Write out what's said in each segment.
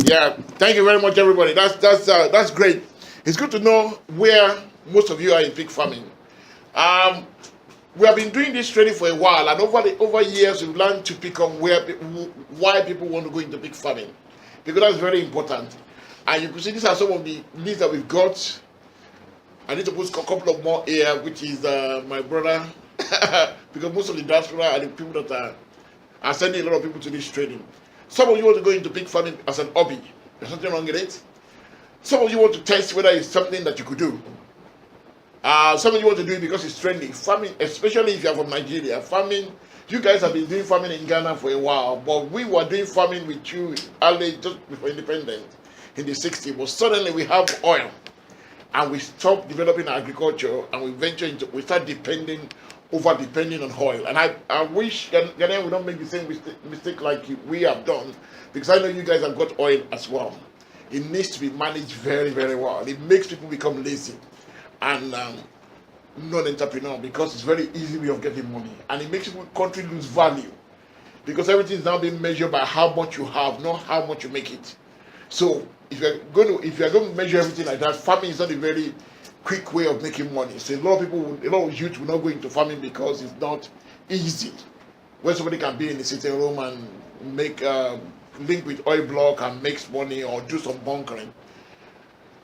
Yeah, thank you very much, everybody. That's great. It's good to know where most of you are in pig farming. Um, we have been doing this training for a while, and over years we've learned to pick on why people want to go into pig farming, because that's very important. And you can see these are some of the lists that we've got. I need to put a couple of more here, which is my brother, because most of the diaspora are the people that are sending a lot of people to this training. Some of you want to go into pig farming as an hobby. There's nothing wrong with it. Some of you want to test whether it's something that you could do. Some of you want to do it because it's trendy. Farming, especially if you're from Nigeria, farming, you guys have been doing farming in Ghana for a while, but we were doing farming with you early, just before independence in the 60s. But suddenly we have oil, and we stop developing agriculture, and we start over depending on oil. And I wish Ghanaian would not make the same mistake like we have done, because I know you guys have got oil as well. It needs to be managed very, very well. It makes people become lazy and non-entrepreneur, because it's very easy way of getting money, and it makes people country lose value, because everything is now being measured by how much you have, not how much you make it. So if you're going to measure everything like that, farming is not a very quick way of making money. So a lot of youth will not go into farming because it's not easy. Where somebody can be in the sitting room and make link with oil block and makes money, or do some bunkering.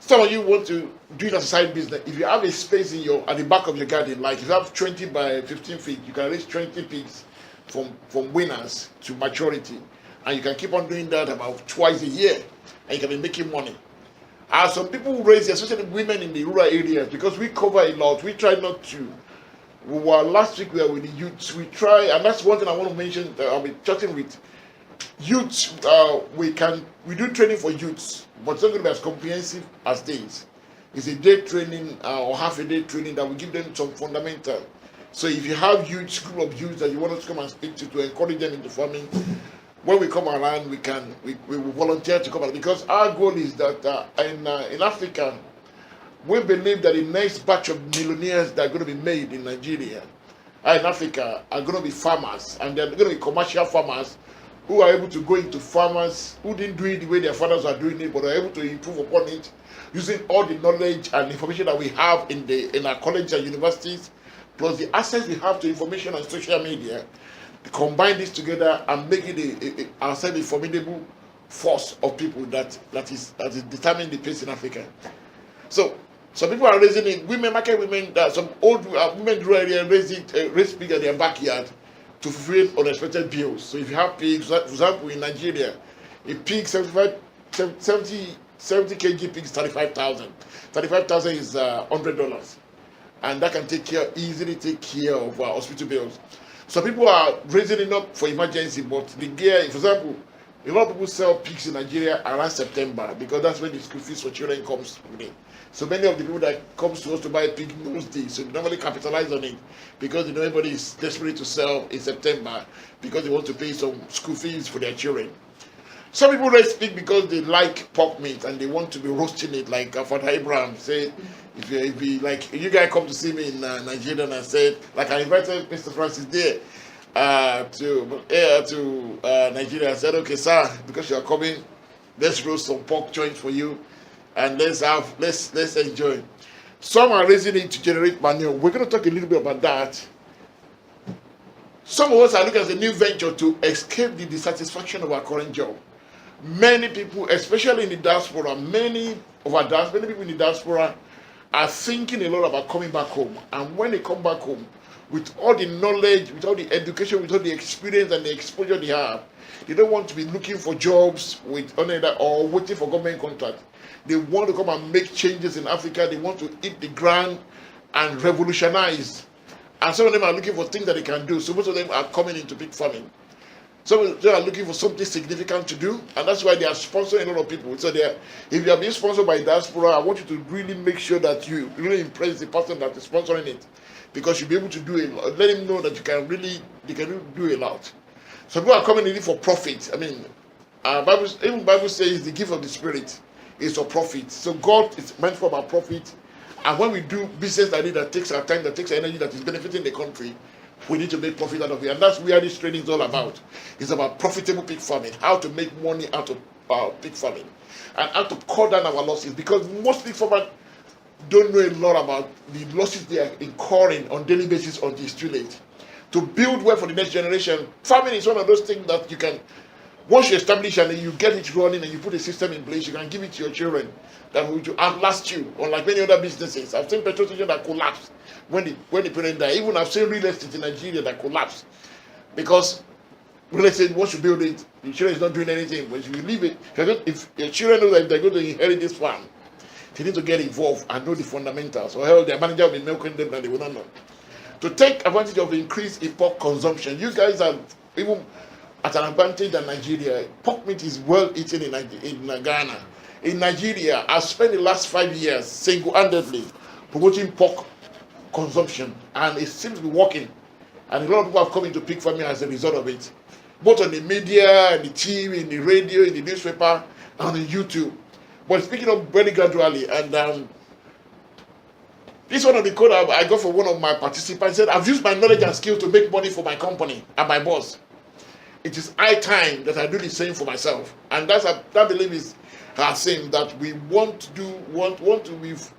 Some of you want to do it as a side business. If you have a space at the back of your garden, like if you have 20 by 15 feet, you can raise 20 pigs from winners to maturity, and you can keep on doing that about twice a year, and you can be making money. Some people who raise, especially women in the rural areas, because we cover a lot. We try not to. We were last week. We were with the youths. We try, and that's one thing I want to mention. I'll be chatting with youths. We do training for youths, but it's not going to be as comprehensive as this. It's a day training or half a day training that will give them some fundamental. So if you have youths, group of youths that you want us to come and speak to encourage them into farming, when we come around, we will volunteer to come around, because our goal is that in Africa, we believe that the next batch of millionaires that are going to be made in Nigeria, in Africa, are going to be farmers, and they're going to be commercial farmers who are able to go into farmers who didn't do it the way their fathers are doing it, but are able to improve upon it using all the knowledge and information that we have in our colleges and universities, plus the access we have to information on social media. Combine this together and make it a formidable force of people that is determining the pace in Africa. So some people are raising it. Market women, some old women in rural area raise pig in their backyard to fulfill unexpected bills. So if you have pigs, for example, in Nigeria, a pig 70 kg pig is 35,000. 35,000 is $100, and that can easily take care of hospital bills. So people are raising it up for emergency, but the gear, for example, a lot of people sell pigs in Nigeria around September, because that's when the school fees for children comes in. So many of the people that comes to us to buy a pig knows this, so they normally capitalize on it, because everybody is desperate to sell in September because they want to pay some school fees for their children. Some people raise pig because they like pork meat and they want to be roasting it, like Father Abraham said. If you like, you guys come to see me in Nigeria, and I said, like, I invited Mr. Francis there to Nigeria. I said, okay, sir, because you are coming, let's roast some pork joints for you, and let's enjoy. Some are raising it to generate manure. We're going to talk a little bit about that. Some of us are looking at a new venture to escape the dissatisfaction of our current job. Many people, especially in the diaspora, many people in the diaspora are thinking a lot about coming back home. And when they come back home, with all the knowledge, with all the education, with all the experience and the exposure they have, they don't want to be looking for jobs or waiting for government contract. They want to come and make changes in Africa. They want to hit the ground and revolutionize. And some of them are looking for things that they can do. So most of them are coming into pig farming. Some of them are looking for something significant to do, and that's why they are sponsoring a lot of people. So if you are being sponsored by diaspora, I want you to really make sure that you really impress the person that is sponsoring it, because you'll be able to do a lot. Let him know that they can really do a lot. Some people are coming in for profit. I mean, Bible says the gift of the Spirit is for profit. So God is meant for our profit. And when we do business that takes our time, that takes our energy, that is benefiting the country, we need to make profit out of it. And that's where this training is all about. It's about profitable pig farming, how to make money out of pig farming, and how to cut down our losses. Because most pig farmers don't know a lot about the losses they are incurring on a daily basis until it's too late. To build wealth for the next generation, farming is one of those things that you can, once you establish and you get it running and you put a system in place, you can give it to your children that will outlast you, unlike many other businesses. I've seen petrol stations that collapse when the parent die. Even I've seen real estate in Nigeria that collapse because real estate, once you build it, the children is not doing anything. But if you leave it, if your children know that they're going to inherit this farm, they need to get involved and know the fundamentals, or else their manager will be milking them and they will not know. To take advantage of the increase in pork consumption, you guys are even at an advantage than Nigeria. Pork meat is well eaten in Ghana. In Nigeria, I've spent the last 5 years single-handedly promoting pork consumption, and it seems to be working. And a lot of people have come into pig farming as a result of it, both on the media, and the TV, in the radio, in the newspaper, and on YouTube. But speaking of very gradually, and this is one of the code I got from one of my participants. Said, I've used my knowledge and skill to make money for my company and my boss. It is high time that I do the same for myself. And that belief is saying that we want to with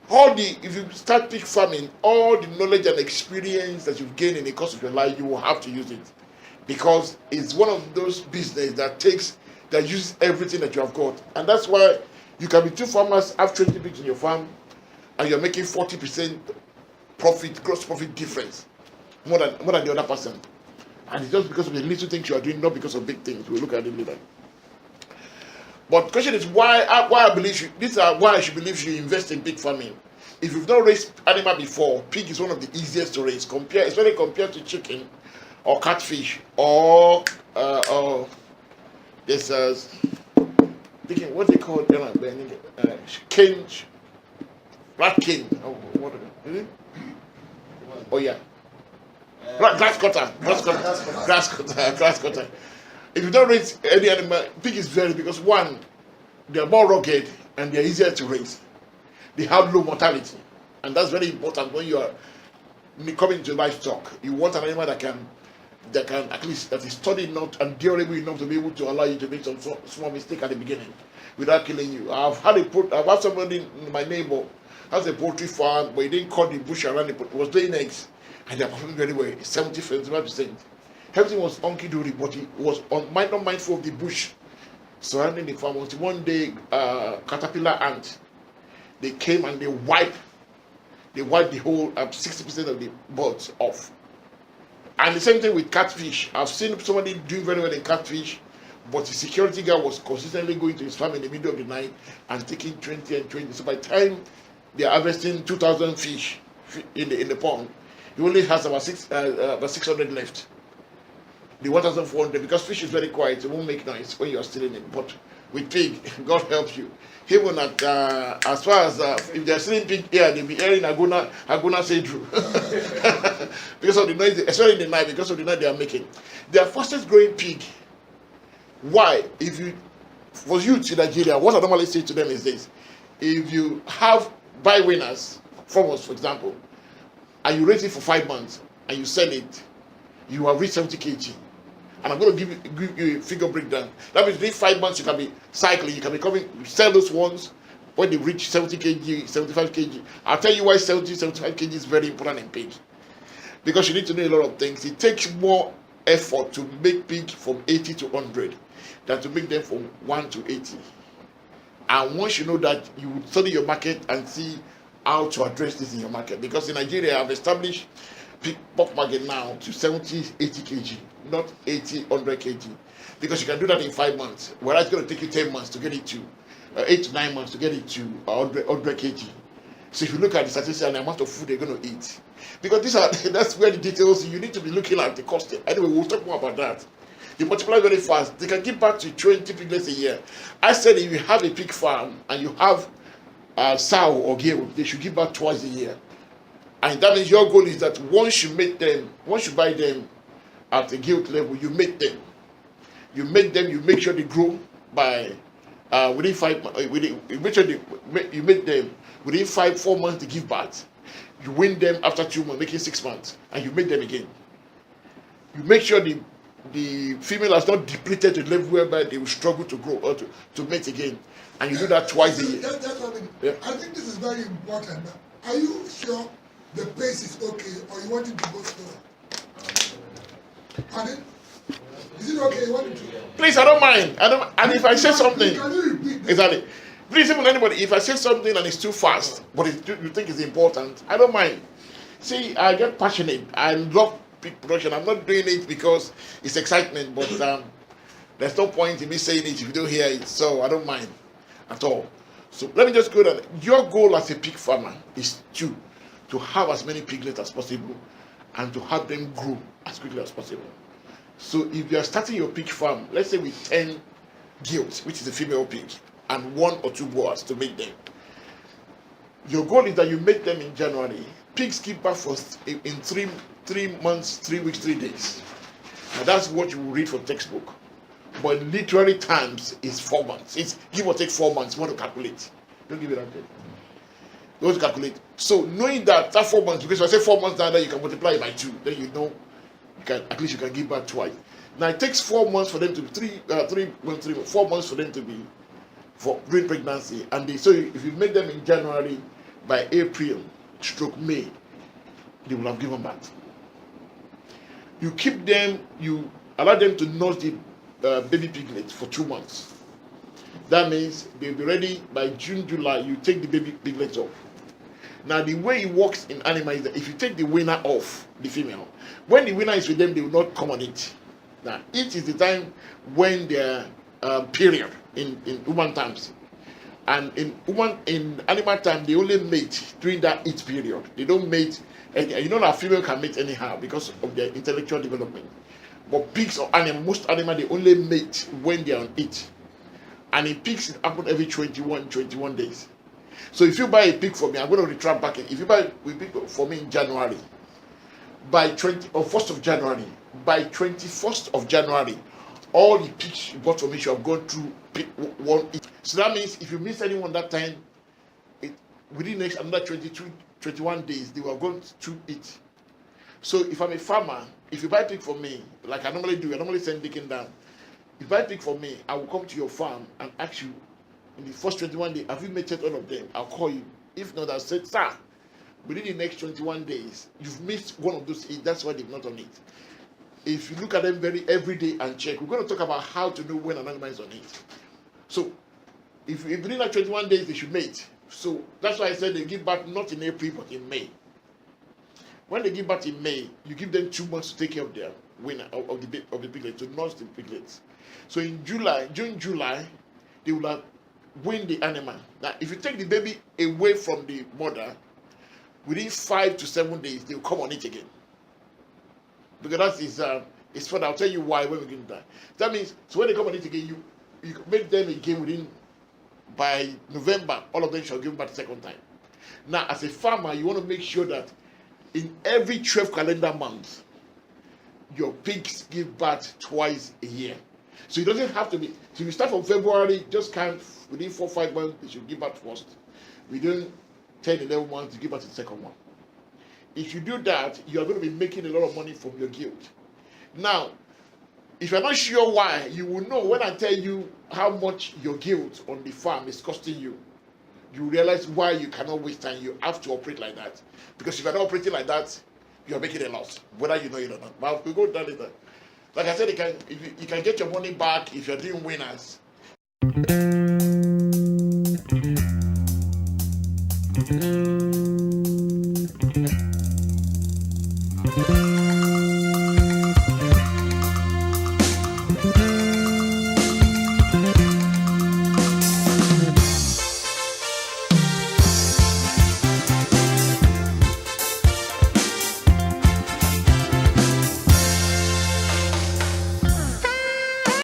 all the, if you start pig farming, all the knowledge and experience that you've gained in the course of your life, you will have to use it, because it's one of those business that uses everything that you have got. And that's why you can be two farmers, have 20 pigs in your farm, and you're making 40% profit, gross profit difference, more than the other person. And it's just because of the little things you are doing, not because of big things. We'll look at it later. But the question is why I believe you, these are why I should believe you invest in pig farming. If you've not raised animal before, pig is one of the easiest to raise, especially compared to chicken or catfish or this what they call cane, rat cane. What is it? Oh yeah, grass cutter. If you don't raise any animal, pig is very, because one, they are more rugged and they are easier to raise. They have low mortality, and that's very important when you are coming to livestock. You want an animal that can at least, that is sturdy enough and durable enough to be able to allow you to make some small mistake at the beginning without killing you. I've had somebody, my neighbor, has a poultry farm, but he didn't cut the bush around it, was laying eggs, and they are performing very well, 75%. Everything was hunky-dory, but he was not mindful of the bush surrounding the farm. Until one day, caterpillar ant, they came and they wiped the whole 60% of the birds off. And the same thing with catfish. I've seen somebody doing very well in catfish, but the security guard was consistently going to his farm in the middle of the night and taking 20 and 20. So by the time they are harvesting 2,000 fish in the pond, he only has about 600 left. The 1,400, because fish is very quiet, it won't make noise when you are stealing it. But with pig, God helps you. Even at as far as if they are stealing pig here, they'll be hearing Aguna say Drew. Because of the noise, especially in the night, because of the noise they are making. Their fastest growing pig. Why? For youth in Nigeria, what I normally say to them is this: if you buy winners from us, for example, and you raise it for 5 months and you sell it, you have reached 70 kg. And I'm going to give you a figure breakdown. That means within 5 months you can be cycling, you can be sell those ones when they reach 70 kg, 75 kg. I'll tell you why 70, 75 kg is very important in pig. Because you need to know a lot of things. It takes more effort to make pig from 80 to 100 than to make them from 1 to 80. And once you know that, you would study your market and see how to address this in your market. Because in Nigeria, I've established pork market now to 70, 80 kg, not 80, 100 kg. Because you can do that in 5 months, whereas it's going to take you 10 months to get it to 8 to 9 months to get it to 100 kg. So if you look at the statistics and the amount of food they're going to eat, because that's where the details, you need to be looking at the cost. Anyway, we'll talk more about that. They multiply very fast. They can give back to 20 piglets a year. I said if you have a pig farm and you have a sow or gear, they should give back twice a year. And that means your goal is that once you buy them at a guilt level, you make them. You make sure they grow by within 5 months. You make sure you make them within 4 months to give birth. You win them after 2 months, making 6 months, and you make them again. You make sure the female has not depleted to the level whereby they will struggle to grow or to mate again. And you do that twice a year. Yeah. I think this is very important. Are you sure the pace is okay, or you want it to go slower? Pardon? Is it okay? You want it to? Please, I don't mind. And if I say something, can you repeat this? Exactly. Please, even anybody, if I say something and it's too fast, but you think it's important, I don't mind. See, I get passionate. I love pig production. I'm not doing it because it's excitement, but there's no point in me saying it if you don't hear it. So I don't mind at all. So let me just go down. Your goal as a pig farmer is to have as many piglets as possible and to have them grow as quickly as possible. So if you are starting your pig farm, let's say with 10 gilts, which is a female pig, and 1 or 2 boars to make them, your goal is that you make them in January. Pigs give birth first in 3 months, 3 weeks, 3 days. Now that's what you will read from textbook. But literary times is 4 months. It's give or take 4 months. You want to calculate. Don't give it that. You want to calculate. So knowing that 4 months, because if I say 4 months down there, you can multiply it by 2. Then you know at least you can give birth twice. Now it takes 4 months for them to be 4 months for them to be during pregnancy. And so if you make them in January, by April, May, they will have given birth. You keep them, you allow them to nurse the baby piglets for 2 months. That means they'll be ready by June, July. You take the baby piglets off. Now, the way it works in animal is that if you take the winner off the female, when the winner is with them, they will not come on it. Now, it is the time when their period in human times, and in animal time they only mate during that eat period. They don't mate, and you know that female can mate anyhow because of their intellectual development. But pigs or animal, most animal they only mate when they are on eat, and in pigs it happens every 21 days. So if you buy a pig for me, I'm going to retract back. If you buy a pig for me in January, by 1st of January, by 21st of January, all the pigs you bought for me should have gone through one eat. So that means if you miss anyone that time, within next another 21 days, they will have gone through it. So if I'm a farmer, if you buy pig for me, like I normally do, I normally send Dickon down. If you buy pig for me, I will come to your farm and ask you, in the first 21 days, have you mated all of them? I'll call you. If not, I'll say, sir, within the next 21 days, you've missed one of those 8. That's why they've not on it. If you look at them every day and check, we're going to talk about how to know when an animal is on it. So, if within that 21 days, they should mate. So, that's why I said they give birth not in April, but in May. When they give birth in May, you give them 2 months to take care of their winner, of the piglets, to nurse the piglets. So, in June, July, they will have win the animal. Now, if you take the baby away from the mother, within 5 to 7 days, they will come on it again. Because that is it's fun. I'll tell you why when we get that. That means, so when they come on it again, you make them again by November, all of them shall give back the second time. Now, as a farmer, you want to make sure that in every 12 calendar month, your pigs give birth twice a year. So it doesn't have to be, so you start from February, just count within 4 or 5 months, they should give birth first. Within 10, 11 months, you give birth to the second one. If you do that, you are going to be making a lot of money from your guild. Now, if you're not sure why, you will know when I tell you how much your guild on the farm is costing you. You realize why you cannot waste time. You have to operate like that. Because if you're not operating like that, you're making a loss, whether you know it or not. But we'll go down later. Like I said, you can get your money back if you're doing winners.